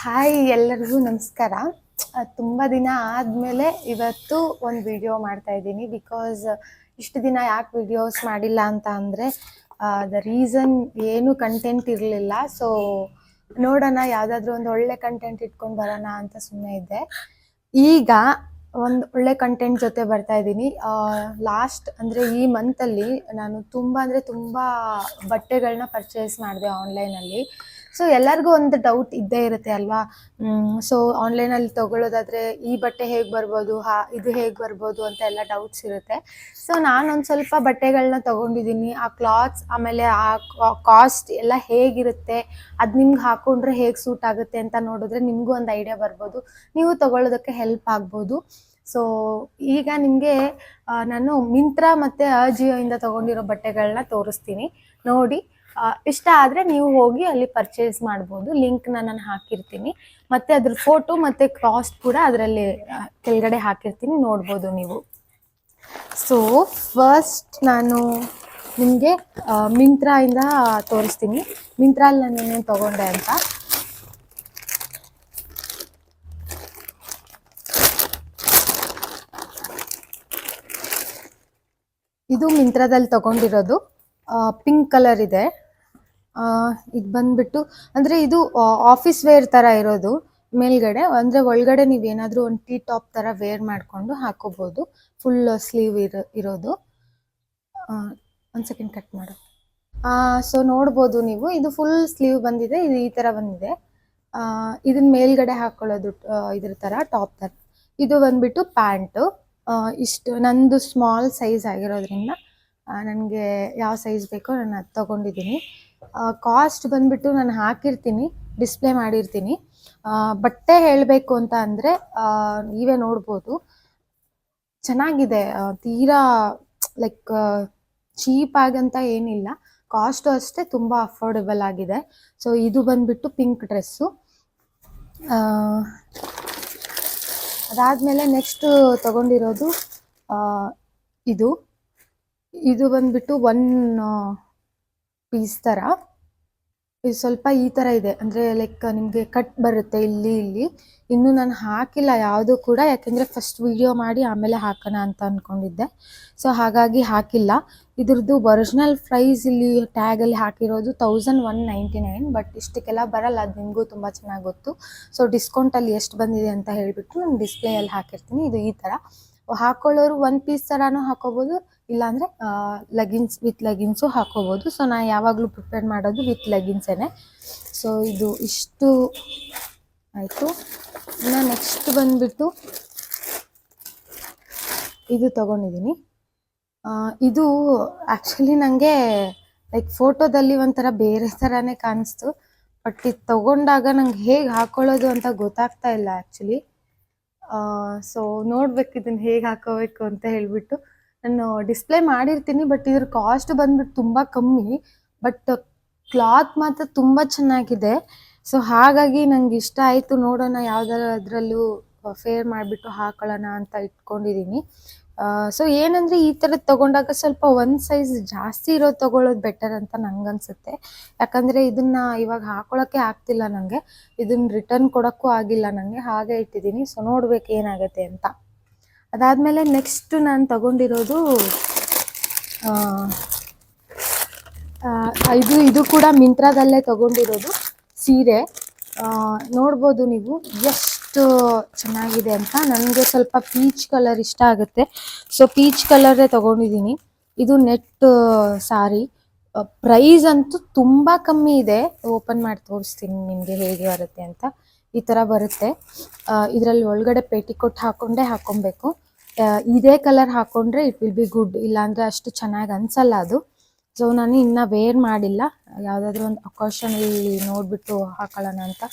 Hi ಎಲ್ಲರಿಗೂ ನಮಸ್ಕಾರ. ತುಂಬ ದಿನ ಆದಮೇಲೆ ಇವತ್ತು ಒಂದು ವಿಡಿಯೋ ಮಾಡ್ತಾ ಇದ್ದೀನಿ. ಬಿಕಾಸ್ ಇಷ್ಟು ದಿನ ಯಾಕೆ ವಿಡಿಯೋಸ್ ಮಾಡಿಲ್ಲ ಅಂತ ಅಂದರೆ ದ ರೀಸನ್ ಏನು ಕಂಟೆಂಟ್ ಇರಲಿಲ್ಲ. ಸೊ ನೋಡೋಣ ಯಾವುದಾದ್ರೂ ಒಂದು ಒಳ್ಳೆ ಕಂಟೆಂಟ್ ಇಟ್ಕೊಂಡು ಬರೋಣ ಅಂತ ಸುಮ್ಮನೆ ಇದ್ದೆ. ಈಗ ಒಂದು ಒಳ್ಳೆ ಕಂಟೆಂಟ್ ಜೊತೆ ಬರ್ತಾ ಇದ್ದೀನಿ. ಲಾಸ್ಟ್ ಅಂದರೆ ಈ ಮಂತಲ್ಲಿ ನಾನು ತುಂಬ ಅಂದರೆ ತುಂಬ ಬಟ್ಟೆಗಳನ್ನ ಪರ್ಚೇಸ್ ಮಾಡಿದೆ ಆನ್ಲೈನಲ್ಲಿ. ಸೊ ಎಲ್ಲರಿಗೂ ಒಂದು ಡೌಟ್ ಇದ್ದೇ ಇರುತ್ತೆ ಅಲ್ವಾ. ಸೊ ಆನ್ಲೈನಲ್ಲಿ ತೊಗೊಳ್ಳೋದಾದರೆ ಈ ಬಟ್ಟೆ ಹೇಗೆ ಬರ್ಬೋದು, ಇದು ಹೇಗೆ ಬರ್ಬೋದು ಅಂತ ಎಲ್ಲ ಡೌಟ್ಸ್ ಇರುತ್ತೆ. ಸೊ ನಾನೊಂದು ಸ್ವಲ್ಪ ಬಟ್ಟೆಗಳನ್ನ ತೊಗೊಂಡಿದ್ದೀನಿ. ಆ ಕ್ಲಾತ್ಸ್ ಆಮೇಲೆ ಆ ಕಾಸ್ಟ್ ಎಲ್ಲ ಹೇಗಿರುತ್ತೆ, ಅದು ನಿಮ್ಗೆ ಹಾಕ್ಕೊಂಡ್ರೆ ಹೇಗೆ ಸೂಟ್ ಆಗುತ್ತೆ ಅಂತ ನೋಡಿದ್ರೆ ನಿಮಗೂ ಒಂದು ಐಡಿಯಾ ಬರ್ಬೋದು, ನೀವು ತೊಗೊಳ್ಳೋದಕ್ಕೆ ಹೆಲ್ಪ್ ಆಗ್ಬೋದು. ಸೊ ಈಗ ನಿಮಗೆ ನಾನು ಮಿಂತ್ರಾ ಮತ್ತು ಅಜಿಯೋಯಿಂದ ತೊಗೊಂಡಿರೋ ಬಟ್ಟೆಗಳನ್ನ ತೋರಿಸ್ತೀನಿ, ನೋಡಿ. ಇಷ್ಟ ಆದರೆ ನೀವು ಹೋಗಿ ಅಲ್ಲಿ ಪರ್ಚೇಸ್ ಮಾಡ್ಬೋದು. ಲಿಂಕ್ನ ನಾನು ಹಾಕಿರ್ತೀನಿ, ಮತ್ತು ಅದ್ರ ಫೋಟೋ ಮತ್ತು ಕಾಸ್ಟ್ ಕೂಡ ಅದರಲ್ಲಿ ಕೆಳಗಡೆ ಹಾಕಿರ್ತೀನಿ, ನೋಡ್ಬೋದು ನೀವು. ಸೊ ಫಸ್ಟ್ ನಾನು ನಿಮಗೆ ಮಿಂತ್ರಾಯಿಂದ ತೋರಿಸ್ತೀನಿ, ಮಿಂತ್ರಲ್ಲಿ ನಾನು ಏನೇನು ತೊಗೊಂಡೆ ಅಂತ. ಇದು ಮಿಂತ್ರಾದಲ್ಲಿ ತೊಗೊಂಡಿರೋದು, ಪಿಂಕ್ ಕಲರ್ ಇದೆ. ಇದು ಬಂದ್ಬಿಟ್ಟು ಅಂದರೆ ಇದು ಆಫೀಸ್ ವೇರ್ ಥರ ಇರೋದು ಮೇಲ್ಗಡೆ, ಅಂದರೆ ಒಳಗಡೆ ನೀವೇನಾದರೂ ಒಂದು ಟೀ ಟಾಪ್ ಥರ ವೇರ್ ಮಾಡಿಕೊಂಡು ಹಾಕೋಬೋದು. ಫುಲ್ ಸ್ಲೀವ್ ಇರೋದು. ಒಂದು ಸೆಕೆಂಡ್ ಕಟ್ ಮಾಡು. ಸೊ ನೋಡ್ಬೋದು ನೀವು, ಇದು ಫುಲ್ ಸ್ಲೀವ್ ಬಂದಿದೆ, ಇದು ಈ ಥರ ಬಂದಿದೆ. ಇದನ್ನ ಮೇಲ್ಗಡೆ ಹಾಕ್ಕೊಳ್ಳೋದು ಇದ್ರ ಥರ ಟಾಪ್ ಥರ. ಇದು ಬಂದ್ಬಿಟ್ಟು ಪ್ಯಾಂಟು. ಇಷ್ಟು ನಂದು ಸ್ಮಾಲ್ ಸೈಜ್ ಆಗಿರೋದ್ರಿಂದ ನನಗೆ ಯಾವ ಸೈಜ್ ಬೇಕೋ ನಾನು ಅದು ತೊಗೊಂಡಿದ್ದೀನಿ. ಕಾಸ್ಟ್ ಬಂದ್ಬಿಟ್ಟು ನಾನು ಹಾಕಿರ್ತೀನಿ, ಡಿಸ್ಪ್ಲೇ ಮಾಡಿರ್ತೀನಿ. ಬಟ್ಟೆ ಹೇಳಬೇಕು ಅಂತ ಅಂದರೆ ನೀವೇ ನೋಡ್ಬೋದು, ಚೆನ್ನಾಗಿದೆ. ತೀರಾ ಲೈಕ್ ಚೀಪ್ ಆಗಂತ ಏನಿಲ್ಲ, ಕಾಸ್ಟು ಅಷ್ಟೇ ತುಂಬ ಅಫೋರ್ಡೆಬಲ್ ಆಗಿದೆ. ಸೊ ಇದು ಬಂದ್ಬಿಟ್ಟು ಪಿಂಕ್ ಡ್ರೆಸ್ಸು. ಅದಾದಮೇಲೆ ನೆಕ್ಸ್ಟ್ ತೊಗೊಂಡಿರೋದು ಇದು ಬಂದ್ಬಿಟ್ಟು ಒನ್ ಪೀಸ್ ಥರ. ಇದು ಸ್ವಲ್ಪ ಈ ಥರ ಇದೆ, ಅಂದರೆ ಲೈಕ್ ನಿಮಗೆ ಕಟ್ ಬರುತ್ತೆ ಇಲ್ಲಿ. ಇನ್ನೂ ನಾನು ಹಾಕಿಲ್ಲ ಯಾವುದೂ ಕೂಡ, ಯಾಕೆಂದರೆ ಫಸ್ಟ್ ವಿಡಿಯೋ ಮಾಡಿ ಆಮೇಲೆ ಹಾಕೋಣ ಅಂತ ಅಂದ್ಕೊಂಡಿದ್ದೆ. ಸೊ ಹಾಗಾಗಿ ಹಾಕಿಲ್ಲ. ಇದ್ರದ್ದು ಒರಿಜಿನಲ್ ಪ್ರೈಸ್ ಇಲ್ಲಿ ಟ್ಯಾಗಲ್ಲಿ ಹಾಕಿರೋದು 1199. ಬಟ್ ಇಷ್ಟಕ್ಕೆಲ್ಲ ಬರಲ್ಲ, ಅದು ನಿಮಗೂ ತುಂಬ ಚೆನ್ನಾಗಿ ಗೊತ್ತು. ಸೊ ಡಿಸ್ಕೌಂಟಲ್ಲಿ ಎಷ್ಟು ಬಂದಿದೆ ಅಂತ ಹೇಳಿಬಿಟ್ಟು ನಾನು ಡಿಸ್ಪ್ಲೇಯಲ್ಲಿ ಹಾಕಿರ್ತೀನಿ. ಇದು ಈ ಥರ ಹಾಕೊಳ್ಳೋರು ಒಂದು ಪೀಸ್ ಥರನೂ ಹಾಕೋಬೋದು, ಇಲ್ಲಾಂದರೆ ವಿತ್ ಲೆಗಿನ್ಸು ಹಾಕೋಬೋದು. ಸೊ ನಾನು ಯಾವಾಗಲೂ ಪ್ರಿಪೇರ್ ಮಾಡೋದು ವಿತ್ ಲೆಗಿನ್ಸೇ. ಸೊ ಇದು ಇಷ್ಟು ಆಯಿತು. ಇನ್ನು ನೆಕ್ಸ್ಟ್ ಬಂದುಬಿಟ್ಟು ಇದು ತೊಗೊಂಡಿದ್ದೀನಿ. ಇದು ಆ್ಯಕ್ಚುಲಿ ನನಗೆ ಲೈಕ್ ಫೋಟೋದಲ್ಲಿ ಒಂಥರ ಬೇರೆ ಥರನೇ ಕಾಣಿಸ್ತು, ಬಟ್ ಇದು ತೊಗೊಂಡಾಗ ನಂಗೆ ಹೇಗೆ ಹಾಕ್ಕೊಳ್ಳೋದು ಅಂತ ಗೊತ್ತಾಗ್ತಾ ಇಲ್ಲ ಆ್ಯಕ್ಚುಲಿ. ಸೊ ನೋಡ್ಬೇಕು ಇದನ್ನು ಹೇಗೆ ಹಾಕೋಬೇಕು ಅಂತ ಹೇಳಿಬಿಟ್ಟು. ನಾನು ಡಿಸ್ಪ್ಲೇ ಮಾಡಿರ್ತೀನಿ, ಬಟ್ ಇದ್ರ ಕಾಸ್ಟ್ ಬಂದ್ಬಿಟ್ಟು ತುಂಬ ಕಮ್ಮಿ, ಬಟ್ ಕ್ಲಾತ್ ಮಾತ್ರ ತುಂಬ ಚೆನ್ನಾಗಿದೆ. ಸೊ ಹಾಗಾಗಿ ನಂಗೆ ಇಷ್ಟ ಆಯಿತು. ನೋಡೋಣ ಯಾವುದರಲ್ಲೂ ಫೇರ್ ಮಾಡಿಬಿಟ್ಟು ಹಾಕೊಳ್ಳೋಣ ಅಂತ ಇಟ್ಕೊಂಡಿದ್ದೀನಿ. ಸೊ ಏನಂದರೆ ಈ ಥರದ್ದು ತೊಗೊಂಡಾಗ ಸ್ವಲ್ಪ ಒಂದು ಸೈಜ್ ಜಾಸ್ತಿ ಇರೋದು ತೊಗೊಳ್ಳೋದು ಬೆಟರ್ ಅಂತ ನನಗನ್ಸುತ್ತೆ. ಯಾಕಂದರೆ ಇದನ್ನು ಇವಾಗ ಹಾಕೊಳ್ಳೋಕ್ಕೆ ಆಗ್ತಿಲ್ಲ ನನಗೆ, ಇದನ್ನು ರಿಟರ್ನ್ ಕೊಡೋಕ್ಕೂ ಆಗಿಲ್ಲ ನನಗೆ, ಹಾಗೆ ಇಟ್ಟಿದ್ದೀನಿ. ಸೊ ನೋಡ್ಬೇಕು ಏನಾಗುತ್ತೆ ಅಂತ. ಅದಾದಮೇಲೆ ನೆಕ್ಸ್ಟ್ ನಾನು ತೊಗೊಂಡಿರೋದು ಇದು ಕೂಡ ಮಿಂತ್ರಾದಲ್ಲೇ ತೊಗೊಂಡಿರೋದು ಸೀರೆ. ನೋಡ್ಬೋದು ನೀವು ಎಷ್ಟು ಚೆನ್ನಾಗಿದೆ ಅಂತ. ನನಗೆ ಸ್ವಲ್ಪ ಪೀಚ್ ಕಲರ್ ಇಷ್ಟ ಆಗುತ್ತೆ, ಸೊ ಪೀಚ್ ಕಲರೇ ತೊಗೊಂಡಿದ್ದೀನಿ. ಇದು ನೆಟ್ ಸಾರಿ. ಪ್ರೈಸ್ ಅಂತೂ ತುಂಬ ಕಮ್ಮಿ ಇದೆ. ಓಪನ್ ಮಾಡಿ ತೋರಿಸ್ತೀನಿ ನಿಮಗೆ ಹೇಗೆ ಬರುತ್ತೆ ಅಂತ. ಈ ಥರ ಬರುತ್ತೆ. ಇದರಲ್ಲಿ ಒಳಗಡೆ ಪೇಟಿಕೋಟ್ ಹಾಕ್ಕೊಬೇಕು. ಇದೇ ಕಲರ್ ಹಾಕ್ಕೊಂಡ್ರೆ ಇಟ್ ವಿಲ್ ಬಿ ಗುಡ್, ಇಲ್ಲಾಂದರೆ ಅಷ್ಟು ಚೆನ್ನಾಗಿ ಅನಿಸಲ್ಲ ಅದು. ಸೊ ನಾನು ಇನ್ನೂ ವೇರ್ ಮಾಡಿಲ್ಲ, ಯಾವುದಾದ್ರೂ ಒಂದು ಅಕೇಷನಲ್ಲಿ ನೋಡಿಬಿಟ್ಟು ಹಾಕೊಳ್ಳೋಣ ಅಂತ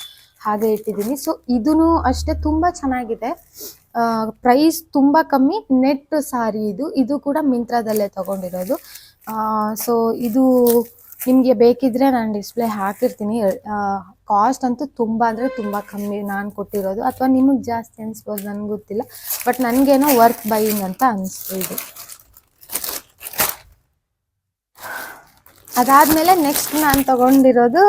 ಹಾಗೆ ಇಟ್ಟಿದ್ದೀನಿ. ಸೊ ಇದೂ ಅಷ್ಟೇ ತುಂಬ ಚೆನ್ನಾಗಿದೆ. ಪ್ರೈಸ್ ತುಂಬ ಕಮ್ಮಿ, ನೆಟ್ ಸಾರಿ ಇದು ಕೂಡ ಮಿಂತ್ರಾದಲ್ಲೇ ತೊಗೊಂಡಿರೋದು. ಸೊ ಇದು ನಿಮಗೆ ಬೇಕಿದ್ದರೆ ನಾನು ಡಿಸ್ಪ್ಲೇ ಹಾಕಿರ್ತೀನಿ. ಕಾಸ್ಟ್ ಅಂತೂ ತುಂಬ ಅಂದರೆ ತುಂಬ ಕಮ್ಮಿ ನಾನು ಕೊಟ್ಟಿರೋದು, ಅಥವಾ ನಿಮಗೆ ಜಾಸ್ತಿ ಅನಿಸ್ಬೋದು, ನನಗೆ ಗೊತ್ತಿಲ್ಲ. ಬಟ್ ನನಗೇನೋ ವರ್ತ್ ಬೈಯಿಂಗ್ ಅಂತ ಅನಿಸ್ತು ಇದು. ಅದಾದಮೇಲೆ ನೆಕ್ಸ್ಟ್ ನಾನು ತೊಗೊಂಡಿರೋದು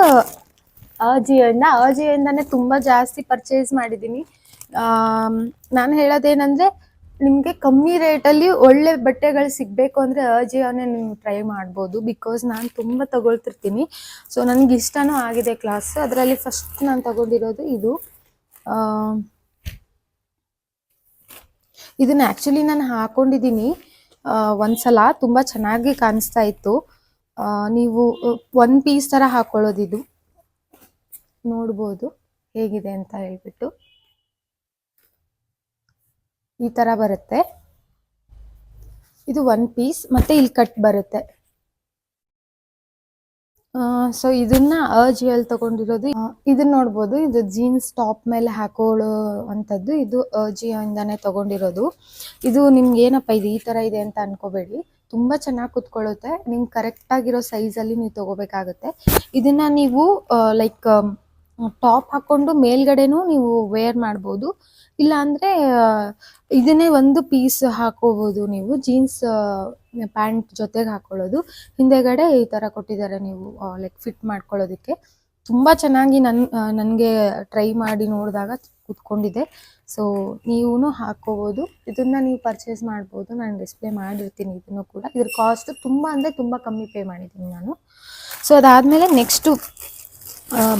ಅಜಿಯೋಯಿಂದಾನೇ ತುಂಬ ಜಾಸ್ತಿ ಪರ್ಚೇಸ್ ಮಾಡಿದ್ದೀನಿ. ನಾನು ಹೇಳೋದೇನೆಂದರೆ, ನಿಮಗೆ ಕಮ್ಮಿ ರೇಟಲ್ಲಿ ಒಳ್ಳೆ ಬಟ್ಟೆಗಳು ಸಿಗಬೇಕು ಅಂದರೆ ಅಜಿಯೋನೇ ನೀವು ಟ್ರೈ ಮಾಡ್ಬೋದು. ಬಿಕಾಸ್ ನಾನು ತುಂಬ ತಗೊಳ್ತಿರ್ತೀನಿ. ಸೊ ನನಗೆ ಇಷ್ಟನೂ ಆಗಿದೆ ಕ್ಲಾಸ್. ಅದರಲ್ಲಿ ಫಸ್ಟ್ ನಾನು ತಗೊಂಡಿರೋದು ಇದು. ಇದನ್ನ ಆ್ಯಕ್ಚುಲಿ ನಾನು ಹಾಕೊಂಡಿದ್ದೀನಿ ಒಂದ್ಸಲ, ತುಂಬ ಚೆನ್ನಾಗಿ ಕಾಣಿಸ್ತಾ ಇತ್ತು. ನೀವು ಒನ್ ಪೀಸ್ ಥರ ಹಾಕೊಳ್ಳೋದು. ಇದು ನೋಡ್ಬೋದು ಹೇಗಿದೆ ಅಂತ ಹೇಳ್ಬಿಟ್ಟು. ಈ ಥರ ಬರುತ್ತೆ. ಇದು ಒನ್ ಪೀಸ್, ಮತ್ತೆ ಇಲ್ಲಿ ಕಟ್ ಬರುತ್ತೆ. ಸೊ ಇದನ್ನ ಅಜಿಯೋಲ್ಲಿ ತಗೊಂಡಿರೋದು. ಇದನ್ನ ನೋಡ್ಬೋದು, ಇದು ಜೀನ್ಸ್ ಟಾಪ್ ಮೇಲೆ ಹಾಕೊಳ್ಳೋ ಅಂಥದ್ದು. ಇದು ಅಜಿಯೋಯಿಂದಾನೇ ತಗೊಂಡಿರೋದು. ಇದು ನಿಮ್ಗೆ ಏನಪ್ಪ ಇದು ಈ ಥರ ಇದೆ ಅಂತ ಅನ್ಕೋಬೇಡಿ, ತುಂಬ ಚೆನ್ನಾಗಿ ಕುತ್ಕೊಳ್ಳುತ್ತೆ. ನಿಮ್ಗೆ ಕರೆಕ್ಟಾಗಿರೋ ಸೈಜಲ್ಲಿ ನೀವು ತಗೋಬೇಕಾಗುತ್ತೆ. ಇದನ್ನ ನೀವು ಲೈಕ್ ಟಾಪ್ ಹಾಕ್ಕೊಂಡು ಮೇಲ್ಗಡೆನೂ ನೀವು ವೇರ್ ಮಾಡ್ಬೋದು. ಇಲ್ಲ ಅಂದರೆ ಇದನ್ನೇ ಒಂದು ಪೀಸ್ ಹಾಕೋಬೋದು ನೀವು, ಜೀನ್ಸ್ ಪ್ಯಾಂಟ್ ಜೊತೆಗೆ ಹಾಕೊಳ್ಳೋದು. ಹಿಂದೆಗಡೆ ಈ ಥರ ಕೊಟ್ಟಿದ್ದಾರೆ, ನೀವು ಲೈಕ್ ಫಿಟ್ ಮಾಡ್ಕೊಳ್ಳೋದಕ್ಕೆ. ತುಂಬ ಚೆನ್ನಾಗಿ ನನಗೆ ಟ್ರೈ ಮಾಡಿ ನೋಡಿದಾಗ ಕೂತ್ಕೊಂಡಿದೆ. ಸೊ ನೀವು ಹಾಕೋಬೋದು. ಇದನ್ನು ನೀವು ಪರ್ಚೇಸ್ ಮಾಡ್ಬೋದು. ನಾನು ಡಿಸ್ಪ್ಲೇ ಮಾಡಿರ್ತೀನಿ ಇದನ್ನು ಕೂಡ. ಇದ್ರ ಕಾಸ್ಟ್ ತುಂಬ ಅಂದರೆ ತುಂಬ ಕಮ್ಮಿ ಪೇ ಮಾಡಿದ್ದೀನಿ ನಾನು. ಸೊ ಅದಾದಮೇಲೆ ನೆಕ್ಸ್ಟು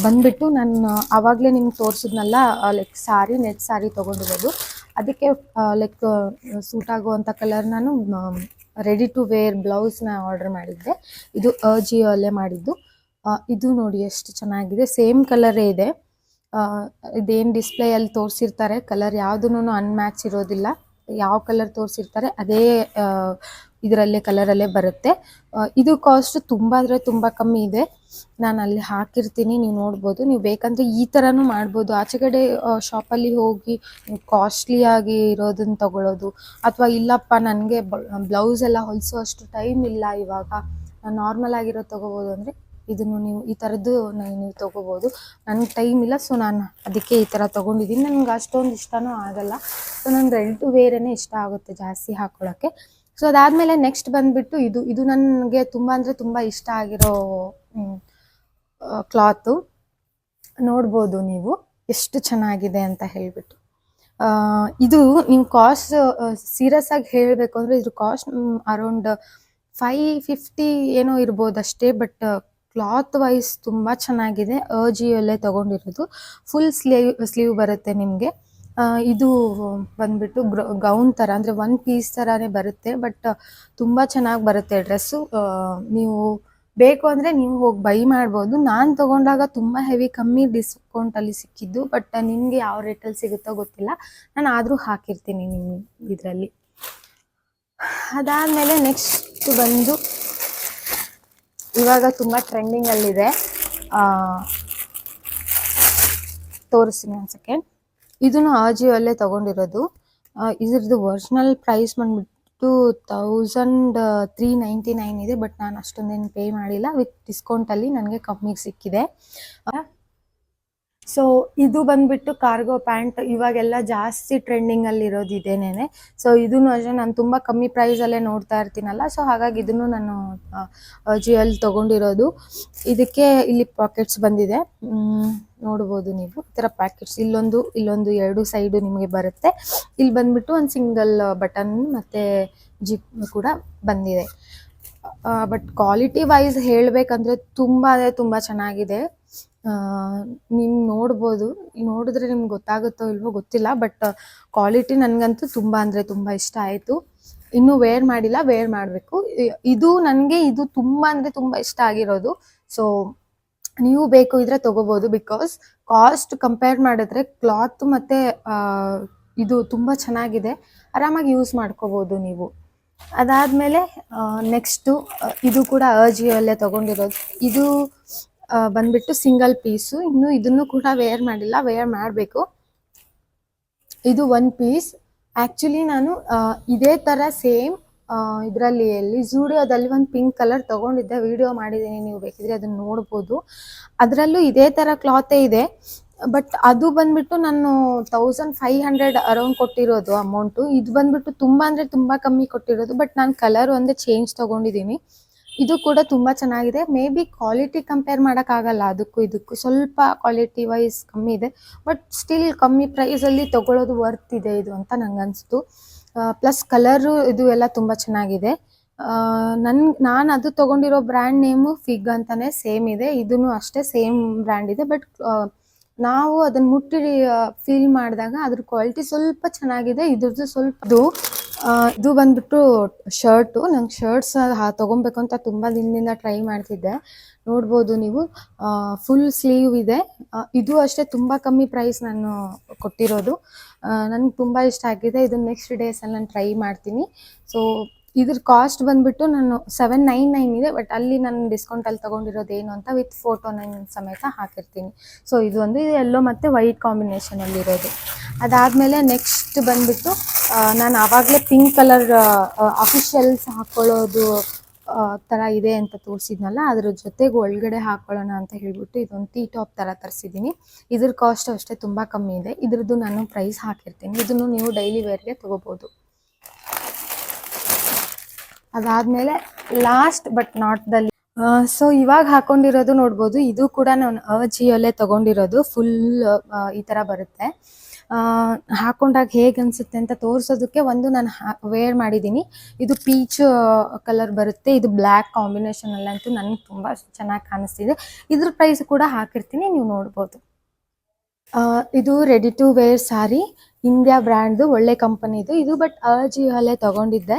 ಬಂದುಬಿಟ್ಟು ನಾನು ಆವಾಗಲೇ ನಿಮ್ಗೆ ತೋರಿಸಿದ್ನಲ್ಲ, ಲೈಕ್ ಸಾರಿ, ನೆಟ್ ಸಾರಿ ತೊಗೊಂಡಿರೋದು. ಅದಕ್ಕೆ ಲೈಕ್ ಸೂಟ್ ಆಗುವಂಥ ಕಲರ್ ನಾನು ರೆಡಿ ಟು ವೇರ್ ಬ್ಲೌಸ್ನ ಆರ್ಡರ್ ಮಾಡಿದ್ದೆ. ಇದು ಅಜಿಯೋಲ್ಲೇ ಮಾಡಿದ್ದು. ಇದು ನೋಡಿ ಎಷ್ಟು ಚೆನ್ನಾಗಿದೆ, ಸೇಮ್ ಕಲರೇ ಇದೆ. ಇದೇನು ಡಿಸ್ಪ್ಲೇಯಲ್ಲಿ ತೋರಿಸಿರ್ತಾರೆ ಕಲರ್ ಯಾವುದೂ ಅನ್ಮ್ಯಾಚ್ ಇರೋದಿಲ್ಲ. ಯಾವ ಕಲರ್ ತೋರಿಸಿರ್ತಾರೆ ಅದೇ ಇದರಲ್ಲೇ ಕಲರಲ್ಲೇ ಬರುತ್ತೆ. ಇದು ಕಾಸ್ಟ್ ತುಂಬ ಅಂದರೆ ತುಂಬ ಕಮ್ಮಿ ಇದೆ. ನಾನು ಅಲ್ಲಿ ಹಾಕಿರ್ತೀನಿ, ನೀವು ನೋಡ್ಬೋದು. ನೀವು ಬೇಕಂದರೆ ಈ ಥರನೂ ಮಾಡ್ಬೋದು. ಆಚೆ ಕಡೆ ಶಾಪಲ್ಲಿ ಹೋಗಿ ಕಾಸ್ಟ್ಲಿಯಾಗಿ ಇರೋದನ್ನು ತಗೊಳ್ಳೋದು, ಅಥವಾ ಇಲ್ಲಪ್ಪ ನನಗೆ ಬ್ಲೌಸ್ ಎಲ್ಲ ಹೊಲಿಸೋಷ್ಟು ಟೈಮ್ ಇಲ್ಲ ಇವಾಗ, ನಾನು ನಾರ್ಮಲ್ ಆಗಿರೋದು ತೊಗೋಬೋದು ಅಂದರೆ ಇದನ್ನು ನೀವು ಈ ಥರದ್ದು ನೀವು ತೊಗೋಬೋದು. ನನಗೆ ಟೈಮ್ ಇಲ್ಲ, ಸೊ ನಾನು ಅದಕ್ಕೆ ಈ ಥರ ತೊಗೊಂಡಿದ್ದೀನಿ. ನನಗೆ ಅಷ್ಟೊಂದು ಇಷ್ಟನೂ ಆಗಲ್ಲ. ಸೊ ನನಗೆ ರೆಡಿ ಟು ವೇರೇ ಇಷ್ಟ ಆಗುತ್ತೆ ಜಾಸ್ತಿ ಹಾಕ್ಕೊಳ್ಳೋಕ್ಕೆ. ಸೊ ಅದಾದಮೇಲೆ ನೆಕ್ಸ್ಟ್ ಬಂದುಬಿಟ್ಟು ಇದು ನನಗೆ ತುಂಬ ಅಂದರೆ ತುಂಬ ಇಷ್ಟ ಆಗಿರೋ ಕ್ಲಾತು. ನೋಡ್ಬೋದು ನೀವು ಎಷ್ಟು ಚೆನ್ನಾಗಿದೆ ಅಂತ ಹೇಳಿಬಿಟ್ಟು. ಇದು ನೀವು ಕಾಸ್ಟ್ ಸೀರಿಯಸ್ ಆಗಿ ಹೇಳಬೇಕು ಅಂದರೆ ಇದ್ರ ಕಾಸ್ಟ್ ಅರೌಂಡ್ 550 ಏನೋ ಇರ್ಬೋದು ಅಷ್ಟೇ. ಬಟ್ ಕ್ಲಾತ್ ವೈಸ್ ತುಂಬ ಚೆನ್ನಾಗಿದೆ. ಅಜಿಯೋಲ್ಲೇ ತೊಗೊಂಡಿರೋದು. ಫುಲ್ ಸ್ಲೀವ್ ಬರುತ್ತೆ ನಿಮಗೆ. ಇದು ಬಂದುಬಿಟ್ಟು ಗೌನ್ ಥರ, ಅಂದರೆ ಒನ್ ಪೀಸ್ ಥರನೇ ಬರುತ್ತೆ. ಬಟ್ ತುಂಬ ಚೆನ್ನಾಗಿ ಬರುತ್ತೆ ಡ್ರೆಸ್ಸು. ನೀವು ಬೇಕು ಅಂದರೆ ನೀವು ಹೋಗಿ ಬೈ ಮಾಡ್ಬೋದು. ನಾನು ತೊಗೊಂಡಾಗ ತುಂಬ ಹೆವಿ ಕಮ್ಮಿ ಡಿಸ್ಕೌಂಟಲ್ಲಿ ಸಿಕ್ಕಿದ್ದು. ಬಟ್ ನಿಮಗೆ ಯಾವ ರೇಟಲ್ಲಿ ಸಿಗುತ್ತೋ ಗೊತ್ತಿಲ್ಲ, ನಾನು ಆದರೂ ಹಾಕಿರ್ತೀನಿ ನಿಮ್ಮ ಇದರಲ್ಲಿ. ಅದಾದಮೇಲೆ ನೆಕ್ಸ್ಟ್ ಬಂದು ಇವಾಗ ತುಂಬ ಟ್ರೆಂಡಿಂಗಲ್ಲಿದೆ, ತೋರಿಸ್ತೀನಿ ಒಂದು ಸೆಕೆಂಡ್. ಇದನ್ನು ಅಜಿಯೋಲ್ಲೇ ತೊಗೊಂಡಿರೋದು. ಇದ್ರದ್ದು ಒರಿಜಿನಲ್ ಪ್ರೈಸ್ ಬಂದುಬಿಟ್ಟು 1399 ಇದೆ. ಬಟ್ ನಾನು ಅಷ್ಟೊಂದೇನು ಪೇ ಮಾಡಿಲ್ಲ, ವಿತ್ ಡಿಸ್ಕೌಂಟಲ್ಲಿ ನನಗೆ ಕಮ್ಮಿಗೆ ಸಿಕ್ಕಿದೆ. ಸೊ ಇದು ಬಂದುಬಿಟ್ಟು ಕಾರ್ಗೋ ಪ್ಯಾಂಟ್. ಇವಾಗೆಲ್ಲ ಜಾಸ್ತಿ ಟ್ರೆಂಡಿಂಗಲ್ಲಿರೋದು ಇದೇನೇ. ಸೊ ಇದನ್ನು ಅಷ್ಟೇ ನಾನು ತುಂಬ ಕಮ್ಮಿ ಪ್ರೈಸಲ್ಲೇ ನೋಡ್ತಾ ಇರ್ತೀನಲ್ಲ, ಸೊ ಹಾಗಾಗಿ ಇದನ್ನು ನಾನು ಅಜಿಯೋಲ್ಲಿ ತೊಗೊಂಡಿರೋದು. ಇದಕ್ಕೆ ಇಲ್ಲಿ ಪಾಕೆಟ್ಸ್ ಬಂದಿದೆ, ನೋಡ್ಬೋದು ನೀವು. ಈ ಥರ ಪ್ಯಾಕೆಟ್ಸ್ ಇಲ್ಲೊಂದು ಎರಡು ಸೈಡು ನಿಮಗೆ ಬರುತ್ತೆ. ಇಲ್ಲಿ ಬಂದುಬಿಟ್ಟು ಒಂದು ಸಿಂಗಲ್ ಬಟನ್ ಮತ್ತು ಜಿಪ್ ಕೂಡ ಬಂದಿದೆ. ಬಟ್ ಕ್ವಾಲಿಟಿ ವೈಸ್ ಹೇಳಬೇಕಂದ್ರೆ ತುಂಬ ಅಂದರೆ ತುಂಬ ಚೆನ್ನಾಗಿದೆ. ನೀವು ನೋಡ್ಬೋದು, ನೋಡಿದ್ರೆ ನಿಮ್ಗೆ ಗೊತ್ತಾಗುತ್ತೋ ಇಲ್ವೋ ಗೊತ್ತಿಲ್ಲ. ಬಟ್ ಕ್ವಾಲಿಟಿ ನನಗಂತೂ ತುಂಬ ಅಂದರೆ ತುಂಬ ಇಷ್ಟ ಆಯಿತು. ಇನ್ನೂ ವೇರ್ ಮಾಡಿಲ್ಲ, ವೇರ್ ಮಾಡಬೇಕು. ನನಗೆ ಇದು ತುಂಬ ಅಂದರೆ ತುಂಬ ಇಷ್ಟ ಆಗಿರೋದು. ಸೊ ನೀವು ಬೇಕು ಇದ್ರೆ ತೊಗೋಬೋದು. ಬಿಕಾಸ್ ಕಾಸ್ಟ್ ಕಂಪೇರ್ ಮಾಡಿದ್ರೆ ಕ್ಲಾತ್ ಮತ್ತು ಇದು ತುಂಬ ಚೆನ್ನಾಗಿದೆ, ಆರಾಮಾಗಿ ಯೂಸ್ ಮಾಡ್ಕೋಬೋದು ನೀವು. ಅದಾದಮೇಲೆ ನೆಕ್ಸ್ಟು ಇದು ಕೂಡ ಅಜಿಯೋಲ್ಲೇ ತೊಗೊಂಡಿರೋದು. ಇದು ಬಂದುಬಿಟ್ಟು ಸಿಂಗಲ್ ಪೀಸು. ಇನ್ನು ಇದನ್ನು ಕೂಡ ವೇರ್ ಮಾಡಿಲ್ಲ, ವೇರ್ ಮಾಡಬೇಕು. ಇದು ಒನ್ ಪೀಸ್. ಆ್ಯಕ್ಚುಲಿ ನಾನು ಇದೇ ಥರ ಸೇಮ್ ಇದರಲ್ಲಿ ಝೂಡಿಯೋದಲ್ಲಿ ಒಂದು ಪಿಂಕ್ ಕಲರ್ ತೊಗೊಂಡಿದ್ದೆ, ವಿಡಿಯೋ ಮಾಡಿದ್ದೀನಿ, ನೀವು ಬೇಕಿದ್ರೆ ಅದನ್ನು ನೋಡ್ಬೋದು. ಅದರಲ್ಲೂ ಇದೇ ಥರ ಕ್ಲಾತೇ ಇದೆ. ಬಟ್ ಅದು ಬಂದುಬಿಟ್ಟು ನಾನು 1500 ಅರೌಂಡ್ ಕೊಟ್ಟಿರೋದು ಅಮೌಂಟು. ಇದು ಬಂದುಬಿಟ್ಟು ತುಂಬ ಅಂದರೆ ತುಂಬ ಕಮ್ಮಿ ಕೊಟ್ಟಿರೋದು. ಬಟ್ ನಾನು ಕಲರ್ ಒಂದೇ ಚೇಂಜ್ ತೊಗೊಂಡಿದ್ದೀನಿ. ಇದು ಕೂಡ ತುಂಬ ಚೆನ್ನಾಗಿದೆ. ಮೇ ಬಿ ಕ್ವಾಲಿಟಿ ಕಂಪೇರ್ ಮಾಡೋಕ್ಕಾಗಲ್ಲ, ಅದಕ್ಕೂ ಇದಕ್ಕೂ ಸ್ವಲ್ಪ ಕ್ವಾಲಿಟಿ ವೈಸ್ ಕಮ್ಮಿ ಇದೆ. ಬಟ್ ಸ್ಟಿಲ್ ಕಮ್ಮಿ ಪ್ರೈಸಲ್ಲಿ ತೊಗೊಳ್ಳೋದು ವರ್ತ್ ಇದೆ ಇದು ಅಂತ ನಂಗನ್ನಿಸ್ತು. ಪ್ಲಸ್ ಕಲರು ಇದು ಎಲ್ಲ ತುಂಬ ಚೆನ್ನಾಗಿದೆ. ನಾನು ಅದು ತೊಗೊಂಡಿರೋ ಬ್ರ್ಯಾಂಡ್ ನೇಮು ಫಿಗ್ ಅಂತಾನೆ ಸೇಮ್ ಇದೆ. ಇದೂ ಅಷ್ಟೇ ಸೇಮ್ ಬ್ರ್ಯಾಂಡ್ ಇದೆ. ಬಟ್ ನಾವು ಅದನ್ನು ಮುಟ್ಟಿ ಫೀಲ್ ಮಾಡಿದಾಗ ಅದ್ರ ಕ್ವಾಲಿಟಿ ಸ್ವಲ್ಪ ಚೆನ್ನಾಗಿದೆ. ಇದ್ರದ್ದು ಸ್ವಲ್ಪ ಇದು ಬಂದ್ಬಿಟ್ಟು ಶರ್ಟು. ನಂಗೆ ಶರ್ಟ್ಸ್ ತೊಗೊಬೇಕು ಅಂತ ತುಂಬ ದಿನದಿಂದ ಟ್ರೈ ಮಾಡ್ತಿದ್ದೆ. ನೋಡ್ಬೋದು ನೀವು, ಫುಲ್ ಸ್ಲೀವ್ ಇದೆ. ಇದು ಅಷ್ಟೇ ತುಂಬ ಕಮ್ಮಿ ಪ್ರೈಸ್ ನಾನು ಕೊಟ್ಟಿರೋದು. ನನಗೆ ತುಂಬ ಇಷ್ಟ ಆಗಿದೆ. ಇದನ್ನು ನೆಕ್ಸ್ಟ್ ಡೇಸಲ್ಲಿ ನಾನು ಟ್ರೈ ಮಾಡ್ತೀನಿ. ಸೊ ಇದ್ರ ಕಾಸ್ಟ್ ಬಂದ್ಬಿಟ್ಟು ನಾನು 799 ಇದೆ. ಬಟ್ ಅಲ್ಲಿ ನಾನು ಡಿಸ್ಕೌಂಟಲ್ಲಿ ತೊಗೊಂಡಿರೋದು ಏನು ಅಂತ ವಿತ್ ಫೋಟೋ ನಾನು ಸಮೇತ ಹಾಕಿರ್ತೀನಿ. ಸೊ ಇದು ಒಂದು ಯೆಲ್ಲೋ ಮತ್ತು ವೈಟ್ ಕಾಂಬಿನೇಷನಲ್ಲಿರೋದು. ಅದಾದಮೇಲೆ ನೆಕ್ಸ್ಟ್ ಬಂದ್ಬಿಟ್ಟು ನಾನು ಆವಾಗಲೇ ಪಿಂಕ್ ಕಲರ್ ಅಫಿಷಿಯಲ್ಸ್ ಹಾಕ್ಕೊಳ್ಳೋದು ಥರ ಇದೆ ಅಂತ ತೋರಿಸಿದ್ನಲ್ಲ, ಅದ್ರ ಜೊತೆಗೆ ಒಳಗಡೆ ಹಾಕ್ಕೊಳ್ಳೋಣ ಅಂತ ಹೇಳ್ಬಿಟ್ಟು ಇದೊಂದು ಟೀ ಟಾಪ್ ಥರ ತರಿಸಿದ್ದೀನಿ. ಇದ್ರ ಕಾಸ್ಟ್ ಅಷ್ಟೇ ತುಂಬ ಕಮ್ಮಿ ಇದೆ. ಇದ್ರದ್ದು ನಾನು ಪ್ರೈಸ್ ಹಾಕಿರ್ತೀನಿ. ಇದನ್ನು ನೀವು ಡೈಲಿ ವೇರ್ಗೆ ತೊಗೋಬೋದು. ಅದಾದಮೇಲೆ last but not the so ಇವಾಗ ಹಾಕೊಂಡಿರೋದು ನೋಡ್ಬೋದು. ಇದು ಕೂಡ ನಾನು ಅಜಿಯೋಲ್ಲೇ ತೊಗೊಂಡಿರೋದು. ಫುಲ್ ಈ ಥರ ಬರುತ್ತೆ. ಹಾಕೊಂಡಾಗ ಹೇಗೆ ಅನಿಸುತ್ತೆ ಅಂತ ತೋರಿಸೋದಕ್ಕೆ ಒಂದು ನಾನು ವೇರ್ ಮಾಡಿದ್ದೀನಿ. ಇದು ಪೀಚ್ ಕಲರ್ ಬರುತ್ತೆ. ಇದು ಬ್ಲ್ಯಾಕ್ ಕಾಂಬಿನೇಷನಲ್ಲಂತೂ ನನಗೆ ತುಂಬ ಚೆನ್ನಾಗಿ ಕಾಣಿಸ್ತಿದೆ. ಇದ್ರ ಪ್ರೈಸ್ ಕೂಡ ಹಾಕಿರ್ತೀನಿ, ನೀವು ನೋಡ್ಬೋದು. ಇದು ready to wear sari, India ಬ್ರ್ಯಾಂಡ್ದು, ಒಳ್ಳೆ ಕಂಪನಿದು ಇದು. ಬಟ್ ಅಜಿಯೋಲ್ಲೇ ತೊಗೊಂಡಿದ್ದೆ.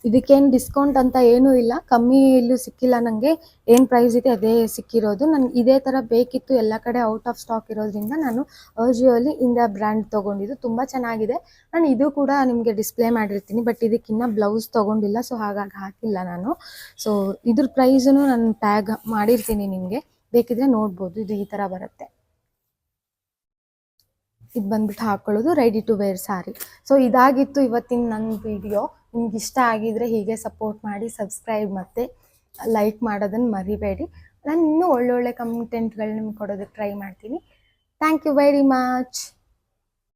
ಇದಕ್ಕೇನು ಡಿಸ್ಕೌಂಟ್ ಅಂತ ಏನೂ ಇಲ್ಲ, ಕಮ್ಮಿ ಎಲ್ಲೂ ಸಿಕ್ಕಿಲ್ಲ ನನಗೆ. ಏನು ಪ್ರೈಸ್ ಇದೆ ಅದೇ ಸಿಕ್ಕಿರೋದು. ನನಗೆ ಇದೇ ಥರ ಬೇಕಿತ್ತು, ಎಲ್ಲ ಕಡೆ ಔಟ್ ಆಫ್ ಸ್ಟಾಕ್ ಇರೋದ್ರಿಂದ ನಾನು ಅಜಿಯೋಲ್ಲಿ ಇಂಡಿಯಾ ಬ್ರ್ಯಾಂಡ್ ತೊಗೊಂಡಿದ್ದು. ತುಂಬ ಚೆನ್ನಾಗಿದೆ. ನಾನು ಇದು ಕೂಡ ನಿಮಗೆ ಡಿಸ್ಪ್ಲೇ ಮಾಡಿರ್ತೀನಿ. ಬಟ್ ಇದಕ್ಕಿನ್ನ ಬ್ಲೌಸ್ ತೊಗೊಂಡಿಲ್ಲ, ಸೊ ಹಾಗಾಗಿ ಹಾಕಿಲ್ಲ ನಾನು. ಸೊ ಇದ್ರ ಪ್ರೈಸನ್ನು ನಾನು ಟ್ಯಾಗ್ ಮಾಡಿರ್ತೀನಿ, ನಿಮಗೆ ಬೇಕಿದ್ರೆ ನೋಡ್ಬೋದು. ಇದು ಈ ಥರ ಬರುತ್ತೆ. ಇದು ಬಂದ್ಬಿಟ್ಟು ಹಾಕ್ಕೊಳ್ಳೋದು ready to wear sari. So ಇದಾಗಿತ್ತು ಇವತ್ತಿನ ನನ್ನ ವಿಡಿಯೋ. ನಿಮ್ಗೆ ಇಷ್ಟ ಆಗಿದ್ರೆ ಹೀಗೆ ಸಪೋರ್ಟ್ ಮಾಡಿ, ಸಬ್ಸ್ಕ್ರೈಬ್ ಮತ್ತು ಲೈಕ್ ಮಾಡೋದನ್ನು ಮರಿಬೇಡಿ. ನಾನು ಇನ್ನೂ ಒಳ್ಳೊಳ್ಳೆ ಕಂಟೆಂಟ್ಗಳು ನಿಮ್ಗೆ ಕೊಡೋದಕ್ಕೆ ಟ್ರೈ ಮಾಡ್ತೀನಿ. Thank you very much.